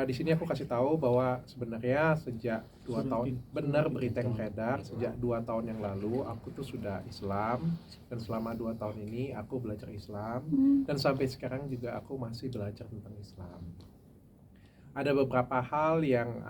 Di sini aku kasih tahu bahwa sebenarnya sejak 2 tahun, benar berita yang beredar, sejak 2 tahun yang lalu aku tuh sudah Islam, dan selama 2 tahun ini aku belajar Islam, dan sampai sekarang juga aku masih belajar tentang Islam. Ada beberapa hal yang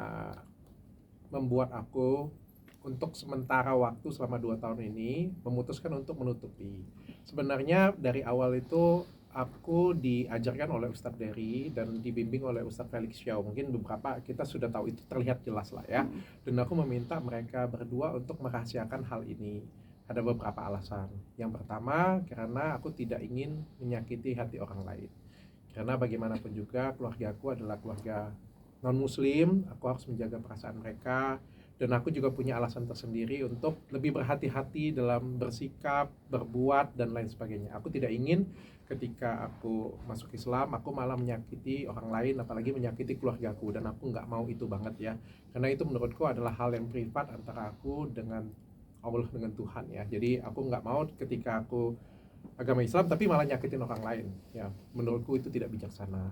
membuat aku untuk sementara waktu selama 2 tahun ini memutuskan untuk menutupi. Sebenarnya dari awal itu aku diajarkan oleh Ustadz Dery dan dibimbing oleh Ustadz Felix Xiao. Mungkin beberapa kita sudah tahu, itu terlihat jelas lah ya. Dan aku meminta mereka berdua untuk merahasiakan hal ini. Ada beberapa alasan. Yang pertama, karena aku tidak ingin menyakiti hati orang lain. Karena bagaimanapun juga keluarga aku adalah keluarga non-muslim, aku harus menjaga perasaan mereka. Dan aku juga punya alasan tersendiri untuk lebih berhati-hati dalam bersikap, berbuat, dan lain sebagainya. Aku tidak ingin ketika aku masuk Islam, aku malah menyakiti orang lain, apalagi menyakiti keluargaku. Dan aku nggak mau itu banget ya. Karena itu menurutku adalah hal yang privat antara aku dengan Allah, dengan Tuhan ya. Jadi aku nggak mau ketika aku agama Islam tapi malah nyakitin orang lain ya. Menurutku itu tidak bijaksana.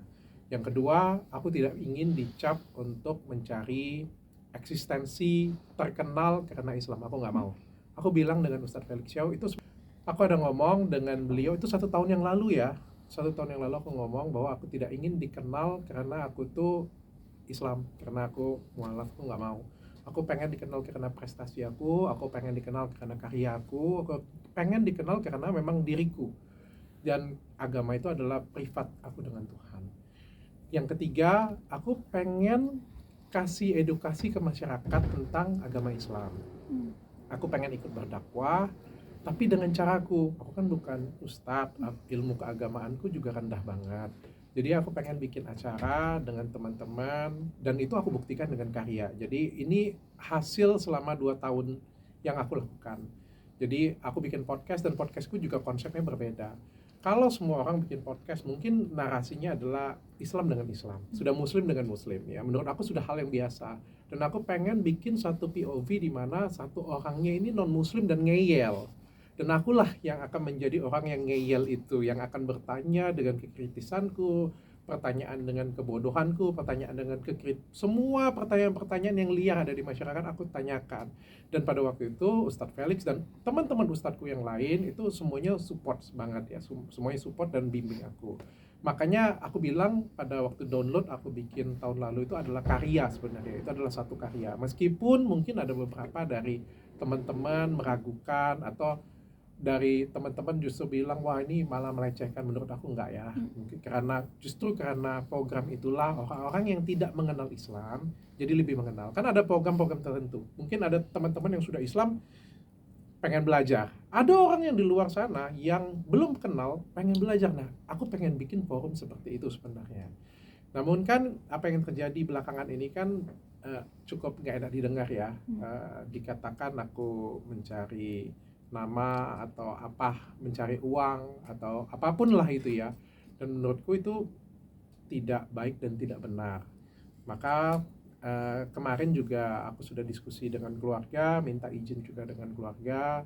Yang kedua, aku tidak ingin dicap untuk mencari eksistensi terkenal karena Islam. Aku nggak mau. Aku bilang dengan Ustadz Felix Xiao itu, aku ada ngomong dengan beliau itu 1 tahun yang lalu ya. 1 tahun yang lalu aku ngomong bahwa aku tidak ingin dikenal karena aku tuh Islam, karena aku mualaf. Aku nggak mau. Aku pengen dikenal karena prestasi aku pengen dikenal karena karya aku pengen dikenal karena memang diriku. Dan agama itu adalah privat aku dengan Tuhan. Yang ketiga, aku pengen kasih edukasi ke masyarakat tentang agama Islam. Aku pengen ikut berdakwah, tapi dengan caraku. Aku kan bukan ustadz, ilmu keagamaanku juga rendah banget. Jadi aku pengen bikin acara dengan teman-teman, dan itu aku buktikan dengan karya. Jadi ini hasil selama 2 tahun yang aku lakukan. Jadi aku bikin podcast, dan podcastku juga konsepnya berbeda. Kalau semua orang bikin podcast, mungkin narasinya adalah Islam dengan Islam, sudah Muslim dengan Muslim ya. Menurut aku sudah hal yang biasa. Dan aku pengen bikin satu POV di mana satu orangnya ini non Muslim dan ngeyel. Dan akulah yang akan menjadi orang yang ngeyel itu, yang akan bertanya dengan kekritisanku, pertanyaan dengan kebodohanku, pertanyaan dengan semua pertanyaan-pertanyaan yang liar ada di masyarakat aku tanyakan. Dan pada waktu itu Ustadz Felix dan teman-teman ustadzku yang lain itu semuanya support banget ya, semuanya support dan bimbing aku. Makanya aku bilang pada waktu download aku bikin tahun lalu itu adalah karya sebenarnya, itu adalah satu karya. Meskipun mungkin ada beberapa dari teman-teman meragukan, atau dari teman-teman justru bilang wah ini malah melecehkan. Menurut aku enggak ya. Mungkin justru karena program itulah orang-orang yang tidak mengenal Islam jadi lebih mengenal. Kan ada program-program tertentu. Mungkin ada teman-teman yang sudah Islam pengen belajar. Ada orang yang di luar sana yang belum kenal pengen belajar. Nah, aku pengen bikin forum seperti itu sebenarnya. Namun kan apa yang terjadi belakangan ini kan cukup nggak enak didengar ya. Dikatakan aku mencari nama atau apa, mencari uang atau apapun lah itu ya. Dan menurutku itu tidak baik dan tidak benar. Maka kemarin juga aku sudah diskusi dengan keluarga, minta izin juga dengan keluarga,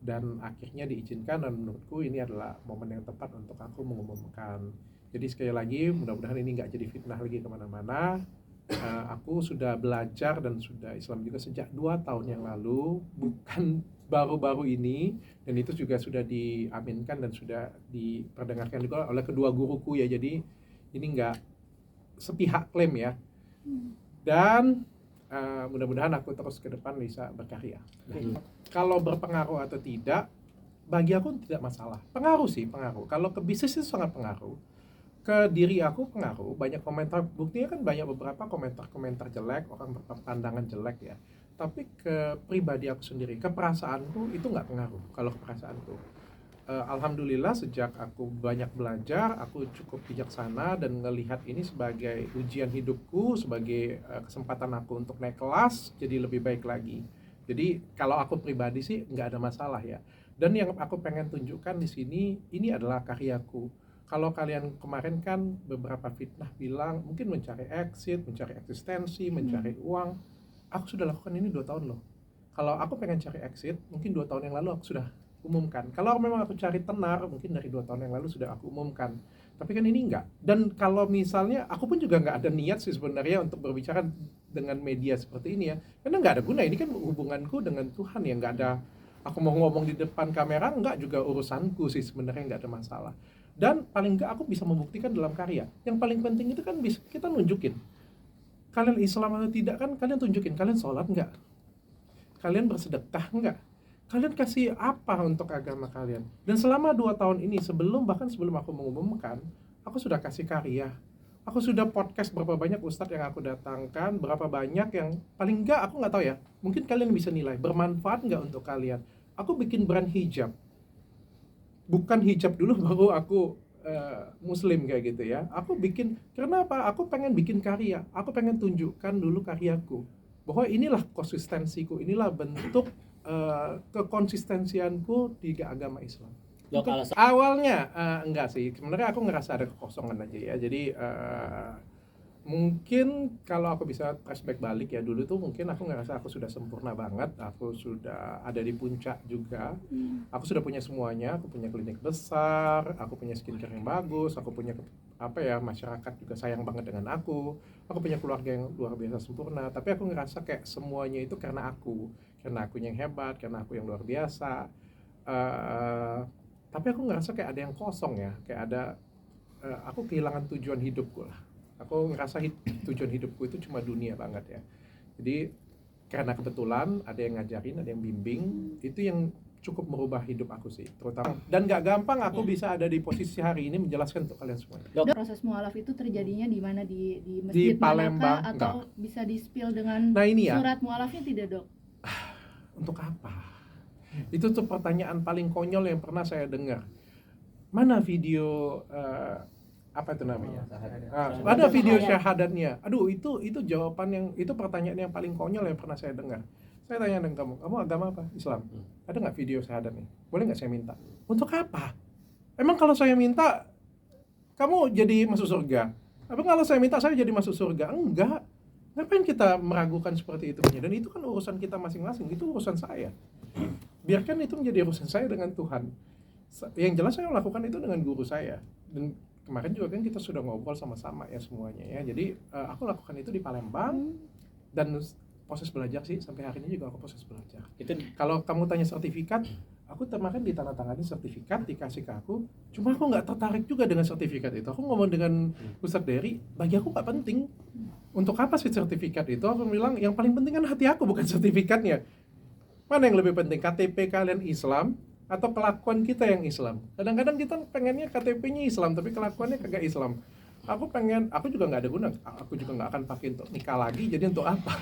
dan akhirnya diizinkan. Dan menurutku ini adalah momen yang tepat untuk aku mengumumkan. Jadi sekali lagi mudah-mudahan ini nggak jadi fitnah lagi kemana-mana. Aku sudah belajar dan sudah Islam juga sejak 2 tahun yang lalu, bukan baru-baru ini. Dan itu juga sudah diaminkan dan sudah diperdengarkan juga oleh kedua guruku ya. Jadi ini nggak sepihak klaim ya. Dan mudah-mudahan aku terus ke depan bisa berkarya. Kalau berpengaruh atau tidak, bagi aku tidak masalah. Pengaruh sih, pengaruh. Kalau ke bisnis itu sangat pengaruh. Ke diri aku pengaruh, banyak komentar, buktinya kan banyak beberapa komentar-komentar jelek, orang berpandangan jelek ya. Tapi ke pribadi aku sendiri, ke perasaanku itu nggak pengaruh. Kalau ke perasaanku, alhamdulillah sejak aku banyak belajar, aku cukup bijaksana dan melihat ini sebagai ujian hidupku, sebagai kesempatan aku untuk naik kelas, jadi lebih baik lagi. Jadi kalau aku pribadi sih nggak ada masalah ya. Dan yang aku pengen tunjukkan di sini, ini adalah karyaku. Kalau kalian kemarin kan beberapa fitnah bilang mungkin mencari exit, mencari eksistensi, mencari uang. Aku sudah lakukan ini 2 tahun loh. Kalau aku pengen cari exit, mungkin 2 tahun yang lalu aku sudah umumkan. Kalau memang aku cari tenar, mungkin dari 2 tahun yang lalu sudah aku umumkan. Tapi kan ini enggak. Dan kalau misalnya, aku pun juga nggak ada niat sih sebenarnya untuk berbicara dengan media seperti ini ya. Karena nggak ada guna, ini kan hubunganku dengan Tuhan ya, nggak ada, aku mau ngomong di depan kamera, nggak juga urusanku sih sebenarnya, nggak ada masalah. Dan paling nggak aku bisa membuktikan dalam karya. Yang paling penting itu kan bisa kita nunjukin. Kalian Islam atau tidak kan kalian tunjukin, kalian sholat nggak? Kalian bersedekah nggak? Kalian kasih apa untuk agama kalian? Dan selama 2 tahun ini, bahkan sebelum aku mengumumkan, aku sudah kasih karya. Aku sudah podcast berapa banyak ustadz yang aku datangkan, berapa banyak yang paling enggak, aku nggak tahu ya, mungkin kalian bisa nilai, bermanfaat nggak untuk kalian. Aku bikin brand hijab. Bukan hijab dulu baru aku muslim kayak gitu ya. Aku bikin, karena apa? Aku pengen bikin karya. Aku pengen tunjukkan dulu karyaku. Bahwa inilah konsistensiku, inilah bentuk kekonsistensianku di agama Islam. Awalnya enggak sih, sebenarnya aku ngerasa ada kekosongan aja ya. Jadi mungkin kalau aku bisa flashback balik ya, dulu tuh mungkin aku ngerasa aku sudah sempurna banget, aku sudah ada di puncak juga, aku sudah punya semuanya, aku punya klinik besar, aku punya skincare yang bagus, aku punya masyarakat juga sayang banget dengan aku punya keluarga yang luar biasa sempurna. Tapi aku ngerasa kayak semuanya itu karena aku yang hebat, karena aku yang luar biasa. Tapi aku ngerasa kayak ada yang kosong ya, kayak ada aku kehilangan tujuan hidupku lah. Aku ngerasa tujuan hidupku itu cuma dunia banget ya. Jadi karena kebetulan ada yang ngajarin, ada yang bimbing, itu yang cukup merubah hidup aku sih, terutama. Dan gak gampang aku bisa ada di posisi hari ini menjelaskan untuk kalian semua. Proses mualaf itu terjadinya di mana, di masjid di Palembang manakah, atau enggak. bisa di-spill dengan surat mualafnya tidak, Dok? Untuk apa? Itu tuh pertanyaan paling konyol yang pernah saya dengar. Mana video apa itu namanya? Ada video syahadatnya. Aduh, itu jawaban yang, itu pertanyaan yang paling konyol yang pernah saya dengar. Saya tanya dengan kamu agama apa? Islam. Ada nggak video syahadatnya? Boleh nggak saya minta? Untuk apa? Emang kalau saya minta kamu jadi masuk surga? Apa kalau saya minta saya jadi masuk surga? Enggak. Ngapain kita meragukan seperti itu? Dan itu kan urusan kita masing-masing. Itu urusan saya. Biarkan itu menjadi urusan saya dengan Tuhan. Yang jelas saya melakukan itu dengan guru saya. Dan kemarin juga kan kita sudah ngobrol sama-sama ya semuanya ya. Jadi aku lakukan itu di Palembang, dan proses belajar sih sampai hari ini juga aku proses belajar. Kalau kamu tanya sertifikat, aku kemarin ditandatangani sertifikat, dikasih ke aku. Cuma aku nggak tertarik juga dengan sertifikat itu. Aku ngomong dengan Ustadz Dery, bagi aku nggak penting. Untuk apa sih sertifikat itu? Aku bilang yang paling penting kan hati aku, bukan sertifikatnya. Mana yang lebih penting, KTP kalian Islam atau kelakuan kita yang Islam? Kadang-kadang kita pengennya KTP-nya Islam tapi kelakuannya kagak Islam. Aku juga nggak ada guna, aku juga nggak akan pakai untuk nikah lagi, jadi untuk apa?